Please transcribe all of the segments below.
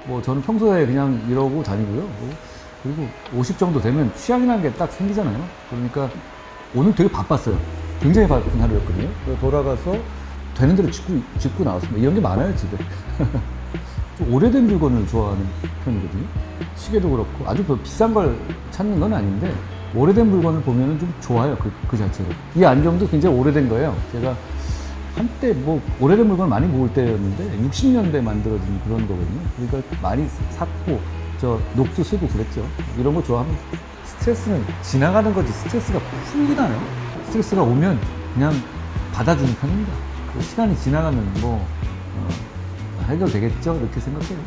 뭐 저는 평소에 그냥 이러고 다니고요. 그리고 50 정도 되면 취향이라는 게 딱 생기잖아요. 그러니까 오늘 되게 바빴어요. 굉장히 바쁜 하루였거든요. 그래서 돌아가서 되는 대로 짚고 나왔습니다. 이런 게 많아요, 집에. 좀 오래된 물건을 좋아하는 편이거든요. 시계도 그렇고 아주 비싼 걸 찾는 건 아닌데 오래된 물건을 보면 좀 좋아요, 그 자체로. 이 안경도 굉장히 오래된 거예요. 제가 한때 뭐 오래된 물건을 많이 모을 때였는데 60년대 만들어진 그런 거거든요. 그러니까 많이 샀고 저 녹도 쓰고 그랬죠. 이런 거 좋아합니다. 스트레스는 지나가는 거지 스트레스가 풀리나요? 스트레스가 오면 그냥 받아주는 편입니다. 그 시간이 지나가면 뭐 해결되겠죠? 이렇게 생각해요.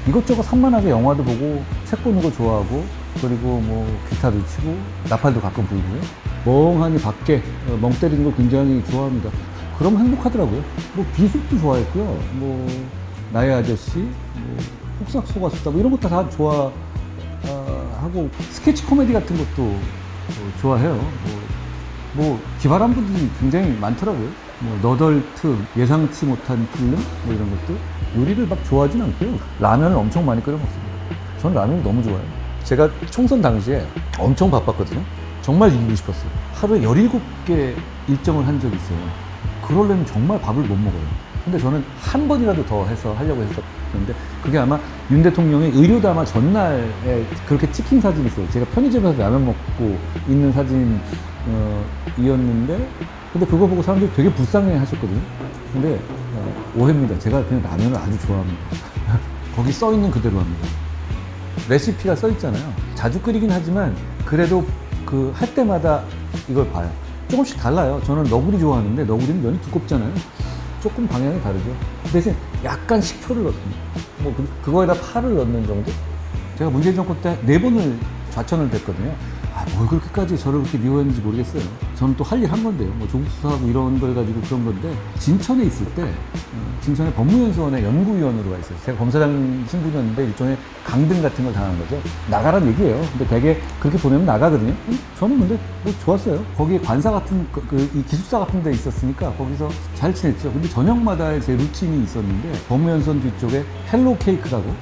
이것저것 산만하게 영화도 보고 책 보는 거 좋아하고 그리고 뭐 기타도 치고 나팔도 가끔 불고요. 멍하니 밖에 멍 때리는 걸 굉장히 좋아합니다. 그럼 행복하더라고요. 뭐 비숲도 좋아했고요. 뭐 나의 아저씨, 뭐 폭삭 속았수다 뭐 이런 것도 다 좋아하고 스케치 코미디 같은 것도 좋아해요. 뭐 기발한 분들이 굉장히 많더라고요. 뭐 너덜트, 예상치 못한 필름 뭐 이런 것도 요리를 막 좋아하진 않고요. 라면을 엄청 많이 끓여 먹습니다. 저는 라면이 너무 좋아요. 제가 총선 당시에 엄청 바빴거든요. 정말 이기고 싶었어요. 하루에 17개 일정을 한 적이 있어요. 그러려면 정말 밥을 못 먹어요. 근데 저는 한 번이라도 더 해서 하려고 했었는데 그게 아마 윤 대통령이 의료담화 전날에 그렇게 찍힌 사진이 있어요. 제가 편의점에서 라면 먹고 있는 사진이었는데 근데 그거 보고 사람들이 되게 불쌍해 하셨거든요. 근데 오해입니다. 제가 그냥 라면을 아주 좋아합니다. 거기 써 있는 그대로 합니다. 레시피가 써 있잖아요. 자주 끓이긴 하지만 그래도 그 할 때마다 이걸 봐요. 조금씩 달라요. 저는 너구리 좋아하는데 너구리는 면이 두껍잖아요. 조금 방향이 다르죠. 대신 약간 식초를 넣습니다. 뭐 그거에다 파를 넣는 정도? 제가 문재인 정권 때 4번을 좌천을 됐거든요. 뭘 그렇게까지 저를 그렇게 미워했는지 모르겠어요. 저는 또 할 일 한 건데요. 뭐 조국 수사하고 이런 걸 가지고 그런 건데 진천에 있을 때 진천에 법무연수원에 연구위원으로 가 있어요. 제가 검사장 신분이었는데 일종의 강등 같은 걸 당한 거죠. 나가란 얘기예요. 근데 되게 그렇게 보내면 나가거든요. 저는 근데 뭐 좋았어요. 거기에 관사 같은 이 기숙사 같은 데 있었으니까 거기서 잘 지냈죠. 근데 저녁마다 제 루틴이 있었는데 법무연수원 뒤쪽에 헬로 케이크라고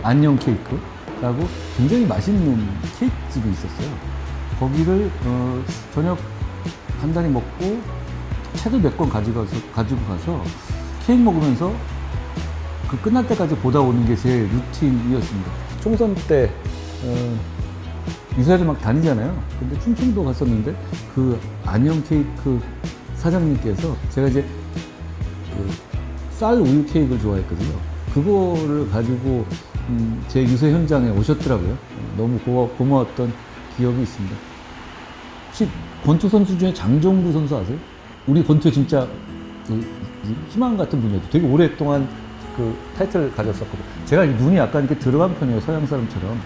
안녕 케이크라고 굉장히 맛있는 케이크 집이 있었어요. 거기를 저녁 간단히 먹고 책을 몇 권 가지고 가서 케이크 먹으면서 그 끝날 때까지 보다 오는 게 제 루틴이었습니다. 총선 때 유세를 막 다니잖아요. 근데 충청도 갔었는데 그 안녕 케이크 사장님께서 제가 이제 쌀 우유 케이크를 좋아했거든요. 그거를 가지고 제 유세 현장에 오셨더라고요. 너무 고마웠던 기억이 있습니다. 혹시 권투 선수 중에 장정구 선수 아세요? 우리 권투에 진짜 희망 같은 분이었죠. 되게 오랫동안 그 타이틀을 가졌었거든요. 제가 눈이 약간 이렇게 들어간 편이에요. 서양 사람처럼.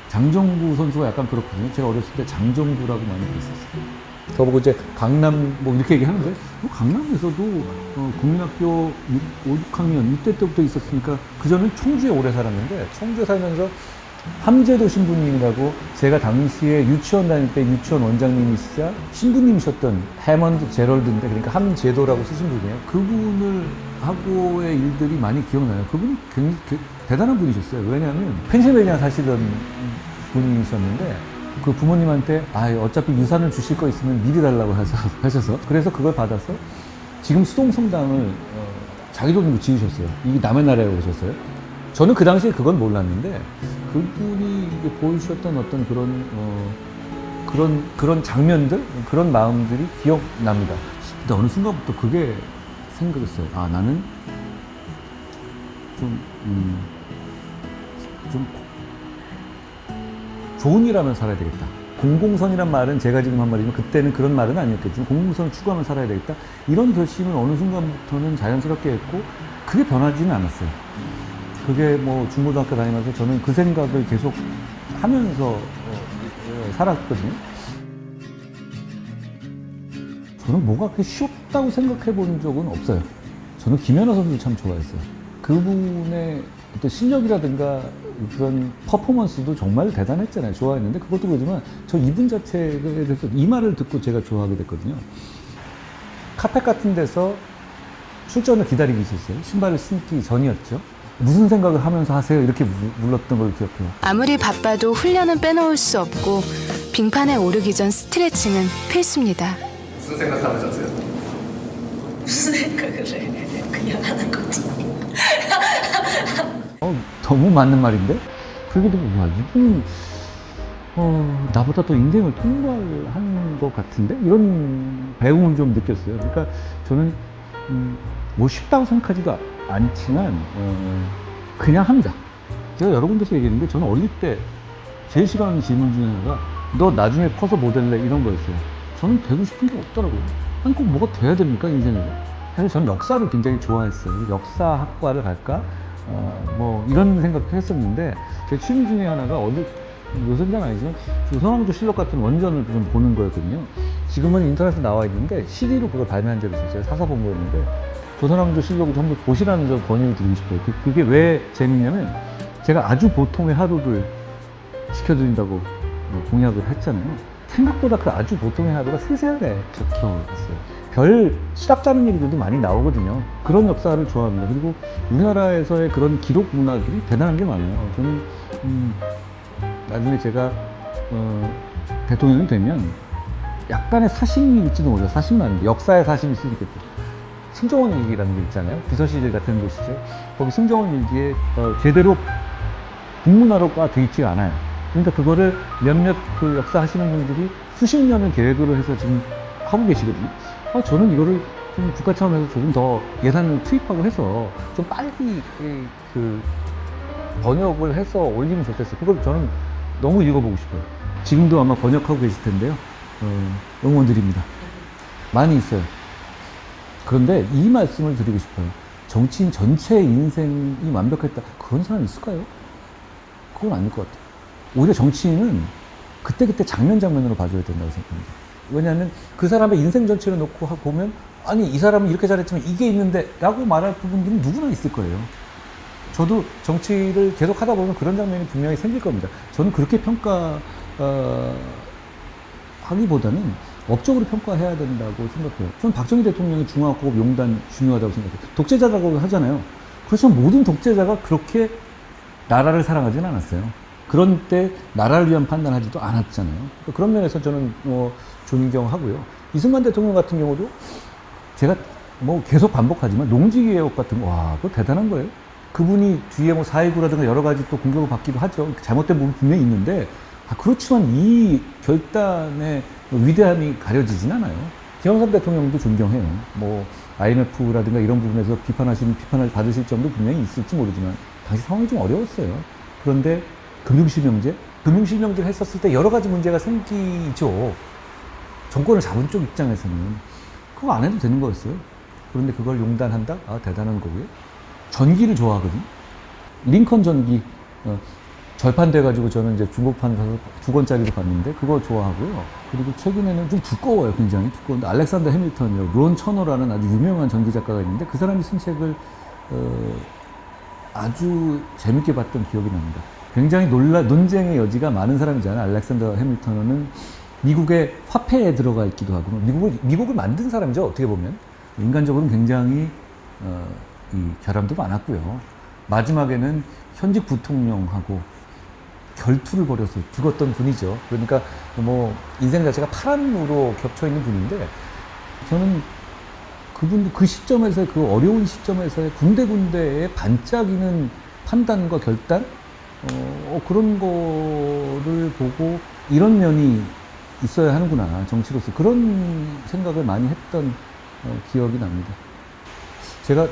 장정구 선수가 약간 그렇거든요. 제가 어렸을 때 장정구라고 많이 그랬었어요. 저보고 이제 강남 뭐 이렇게 얘기하는데 강남에서도 국민학교 5, 6학년 이때 때부터 있었으니까 그전엔 청주에 오래 살았는데 청주에 살면서 함재도 신부님이라고 제가 당시에 유치원 다닐 때 유치원 원장님이시자 신부님이셨던 해먼드 제럴드인데 그러니까 함재도라고 쓰신 분이에요. 그분을 하고의 일들이 많이 기억나요. 그분이 굉장히 대단한 분이셨어요. 왜냐하면 펜실베니아 사시던 분이셨는데 그 부모님한테 어차피 유산을 주실 거 있으면 미리 달라고 하셔서 그래서 그걸 받아서 지금 수동성당을 자기 돈으로 지으셨어요. 이게 남의 나라에 오셨어요. 저는 그 당시에 그건 몰랐는데 그분이 보여주셨던 어떤 그런 장면들, 그런 마음들이 기억납니다. 근데 어느 순간부터 그게 생각했어요. 나는 좀 좋은 일 하면 살아야 되겠다. 공공선이란 말은 제가 지금 한 말이지만 그때는 그런 말은 아니었겠지만 공공선을 추구하면 살아야 되겠다. 이런 결심을 어느 순간부터는 자연스럽게 했고 그게 변하지는 않았어요. 그게 뭐 중고등학교 다니면서 저는 그 생각을 계속 하면서 살았거든요. 저는 뭐가 그렇게 쉬웠다고 생각해 본 적은 없어요. 저는 김연아 선수를 참 좋아했어요. 그분의 어떤 실력이라든가 그런 퍼포먼스도 정말 대단했잖아요. 좋아했는데 그것도 그러지만 저 이분 자체에 대해서 이 말을 듣고 제가 좋아하게 됐거든요. 카페 같은 데서 출전을 기다리고 있었어요. 신발을 신기 전이었죠. 무슨 생각을 하면서 하세요? 이렇게 물었던 걸 기억해요. 아무리 바빠도 훈련은 빼놓을 수 없고 빙판에 오르기 전 스트레칭은 필수입니다. 무슨 생각하면서 하세요? 무슨 생각을 해? 그냥 하는 거지. 너무 맞는 말인데? 그러게 와, 이분 나보다 더 인생을 통과한 것 같은데? 이런 배움을 좀 느꼈어요. 그러니까 저는 뭐 쉽다고 생각하지도 않지만 그냥 합니다. 제가 여러 군데서 얘기했는데 저는 어릴 때 제일 싫어하는 질문 중에 하나가 너 나중에 커서 뭐 될래? 이런 거였어요. 저는 되고 싶은 게 없더라고요. 아니 꼭 뭐가 돼야 됩니까 인생에서? 사실 저는 역사를 굉장히 좋아했어요. 역사학과를 갈까? 뭐 이런 생각도 했었는데 제 취미 중에 하나가 요새는 아니지만 조선왕조 실록 같은 원전을 좀 보는 거였거든요. 지금은 인터넷에 나와 있는데 CD로 그걸 발매한 적이 있었어요. 사서 본 거였는데 조선왕조 실록을 한번 보시라는 점 권유를 드리고 싶어요. 그게 왜 재밌냐면 제가 아주 보통의 하루를 지켜드린다고 공약을 했잖아요. 생각보다 그 아주 보통의 하루가 세세하게 적혀 있어요. 별 시답 짜는 얘기들도 많이 나오거든요. 그런 역사를 좋아합니다. 그리고 우리나라에서의 그런 기록 문화들이 대단한 게 많아요. 저는 나중에 제가 대통령이 되면 약간의 사심이 있지도 몰라요. 사심은 아닌데 역사의 사심이 있을 수 있겠죠. 승정원 일기라는 게 있잖아요. 비서실 같은 곳이죠. 거기 승정원 일기에 제대로 국문화로가 돼 있지가 않아요. 그러니까 그거를 몇몇 그 역사 하시는 분들이 수십 년을 계획으로 해서 지금 하고 계시거든요. 저는 이거를 좀 국가 차원에서 조금 더 예산을 투입하고 해서 좀 빨리 그 번역을 해서 올리면 좋겠어요. 그걸 저는 너무 읽어보고 싶어요. 지금도 아마 번역하고 계실 텐데요. 응원드립니다. 많이 있어요. 그런데 이 말씀을 드리고 싶어요. 정치인 전체의 인생이 완벽했다. 그런 사람이 있을까요? 그건 아닐 것 같아요. 오히려 정치인은 그때그때 장면으로 봐줘야 된다고 생각합니다. 왜냐하면 그 사람의 인생 전체를 놓고 보면 아니 이 사람은 이렇게 잘했지만 이게 있는데 라고 말할 부분들은 누구나 있을 거예요. 저도 정치를 계속 하다 보면 그런 장면이 분명히 생길 겁니다. 저는 그렇게 하기보다는 업적으로 평가해야 된다고 생각해요. 저는 박정희 대통령의 중화학급 용단 중요하다고 생각해요. 독재자라고 하잖아요. 그렇지만 모든 독재자가 그렇게 나라를 사랑하지는 않았어요. 그런 때 나라를 위한 판단하지도 않았잖아요. 그런 면에서 저는 존경하고요. 이승만 대통령 같은 경우도 제가 계속 반복하지만 농지개혁 같은 거, 와, 그거 대단한 거예요. 그분이 뒤에 4.19라든가 여러 가지 또 공격을 받기도 하죠. 잘못된 부분이 분명히 있는데, 그렇지만 이 결단의 위대함이 가려지진 않아요. 김영삼 대통령도 존경해요. IMF라든가 이런 부분에서 비판을 받으실 점도 분명히 있을지 모르지만, 당시 상황이 좀 어려웠어요. 그런데 금융실명제를 했었을 때 여러 가지 문제가 생기죠. 정권을 잡은 쪽 입장에서는. 그거 안 해도 되는 거였어요. 그런데 그걸 용단한다? 대단한 거고요. 전기를 좋아하거든요. 링컨 전기, 절판돼가지고 저는 이제 중고판 가서 2권짜리로 봤는데 그거 좋아하고요. 그리고 최근에는 좀 두꺼워요. 굉장히 두꺼운데 알렉산더 해밀턴이라고 론 처너라는 아주 유명한 전기 작가가 있는데 그 사람이 쓴 책을 아주 재밌게 봤던 기억이 납니다. 굉장히 논쟁의 여지가 많은 사람이잖아요. 알렉산더 해밀턴은 미국의 화폐에 들어가 있기도 하고 미국을 만든 사람이죠. 어떻게 보면 인간적으로는 굉장히 이 결함도 많았고요. 마지막에는 현직 부통령하고 결투를 벌여서 죽었던 분이죠. 그러니까 인생 자체가 파란으로 겹쳐 있는 분인데 저는 그분도 그 시점에서 그 어려운 시점에서의 군데군데에 반짝이는 판단과 결단 그런 거를 보고 이런 면이 있어야 하는구나 정치로서 그런 생각을 많이 했던 기억이 납니다. 제가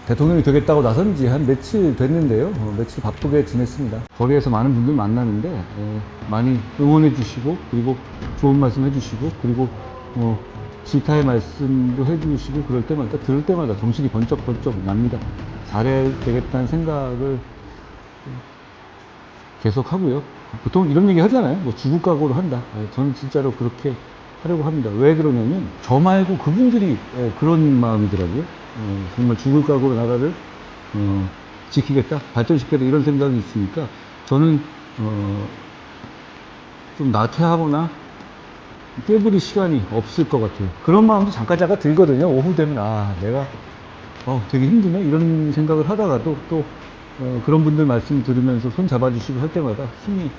대통령이 되겠다고 나선 지 한 며칠 됐는데요. 며칠 바쁘게 지냈습니다. 거리에서 많은 분들 만나는데 많이 응원해 주시고 그리고 좋은 말씀 해 주시고 그리고 질타의 말씀도 해 주시고 들을 때마다 정신이 번쩍번쩍 납니다. 잘해야 되겠다는 생각을 계속 하고요. 보통 이런 얘기 하잖아요. 죽을 각오로 한다. 저는 진짜로 그렇게 하려고 합니다. 왜 그러냐면 저 말고 그분들이 그런 마음이더라고요. 정말 죽을 각오로 나라를 지키겠다, 발전시키겠다 이런 생각이 있으니까 저는 좀 나태하거나 깨부릴 시간이 없을 것 같아요. 그런 마음도 잠깐 들거든요. 오후 되면 내가 되게 힘드네 이런 생각을 하다가도 또 그런 분들 말씀 들으면서 손 잡아주시고 할 때마다 힘이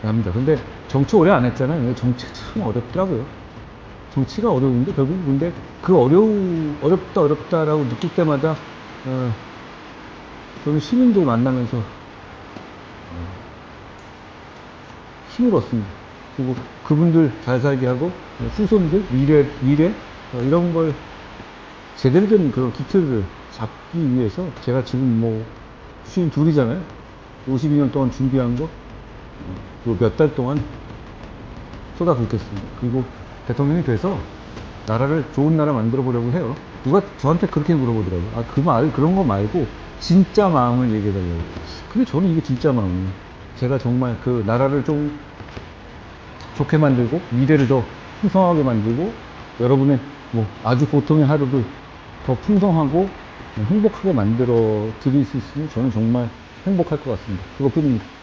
납니다. 근데 정치 오래 안 했잖아요. 근데 정치 참 어렵더라고요. 정치가 어려운데 결국 근데 그 어렵다라고 느낄 때마다 저는 시민들 만나면서 힘을 얻습니다. 그리고 그분들 잘 살게 하고 후손들 미래 이런 걸 제대로 된 그런 기틀을 잡기 위해서 제가 지금 뭐 시민 둘이잖아요. 52년 동안 준비한 거 몇 달 동안 쏟아붓겠습니다. 그리고 대통령이 돼서 나라를 좋은 나라 만들어 보려고 해요. 누가 저한테 그렇게 물어보더라고요. 그런 거 말고 진짜 마음을 얘기해달라고. 근데 저는 이게 진짜 마음이에요. 제가 정말 그 나라를 좀 좋게 만들고 미래를 더 풍성하게 만들고 여러분의 뭐 아주 보통의 하루를 더 풍성하고 행복하게 만들어 드릴 수 있으면 저는 정말 행복할 것 같습니다. 그것뿐입니다.